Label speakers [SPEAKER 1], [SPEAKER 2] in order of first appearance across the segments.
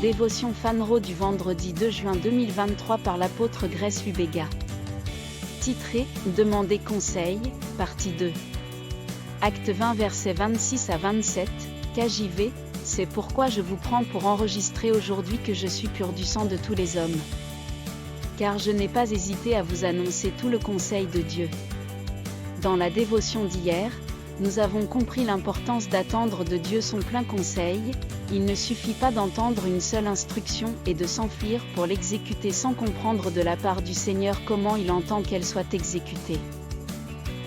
[SPEAKER 1] Dévotion Fanro du vendredi 2 juin 2023 par l'apôtre Grace Lubega. Titré « Demandez conseil », partie 2. Acte 20 versets 26 à 27, KJV, c'est pourquoi je vous prends pour enregistrer aujourd'hui que je suis pur du sang de tous les hommes. Car je n'ai pas hésité à vous annoncer tout le conseil de Dieu. Dans la dévotion d'hier, nous avons compris l'importance d'attendre de Dieu son plein conseil. Il ne suffit pas d'entendre une seule instruction et de s'enfuir pour l'exécuter sans comprendre de la part du Seigneur comment il entend qu'elle soit exécutée.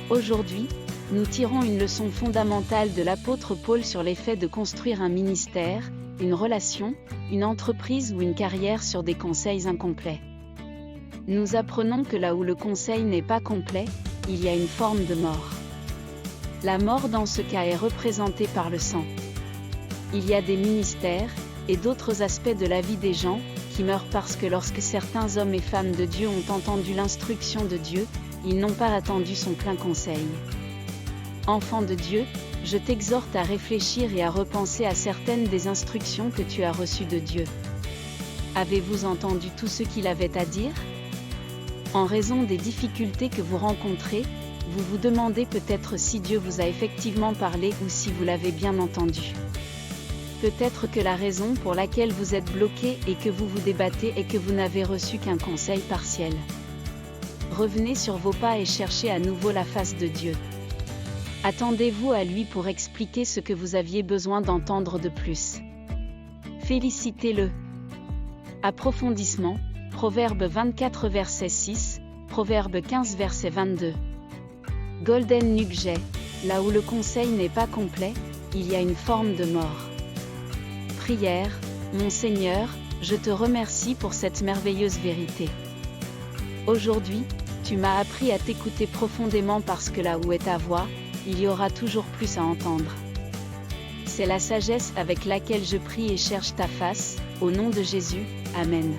[SPEAKER 1] Aujourd'hui, nous tirons une leçon fondamentale de l'apôtre Paul sur l'effet de construire un ministère, une relation, une entreprise ou une carrière sur des conseils incomplets. Nous apprenons que là où le conseil n'est pas complet, il y a une forme de mort. La mort dans ce cas est représentée par le sang. Il y a des ministères, et d'autres aspects de la vie des gens, qui meurent parce que lorsque certains hommes et femmes de Dieu ont entendu l'instruction de Dieu, ils n'ont pas attendu son plein conseil. Enfant de Dieu, je t'exhorte à réfléchir et à repenser à certaines des instructions que tu as reçues de Dieu. Avez-vous entendu tout ce qu'il avait à dire? En raison des difficultés que vous rencontrez, vous vous demandez peut-être si Dieu vous a effectivement parlé ou si vous l'avez bien entendu. Peut-être que la raison pour laquelle vous êtes bloqué et que vous vous débattez est que vous n'avez reçu qu'un conseil partiel. Revenez sur vos pas et cherchez à nouveau la face de Dieu. Attendez-vous à lui pour expliquer ce que vous aviez besoin d'entendre de plus. Félicitez-le. Approfondissement, Proverbe 24 verset 6, Proverbe 15 verset 22. Golden Nugget, là où le conseil n'est pas complet, il y a une forme de mort. Prière, mon Seigneur, je te remercie pour cette merveilleuse vérité. Aujourd'hui, tu m'as appris à t'écouter profondément parce que là où est ta voix, il y aura toujours plus à entendre. C'est la sagesse avec laquelle je prie et cherche ta face, au nom de Jésus, Amen.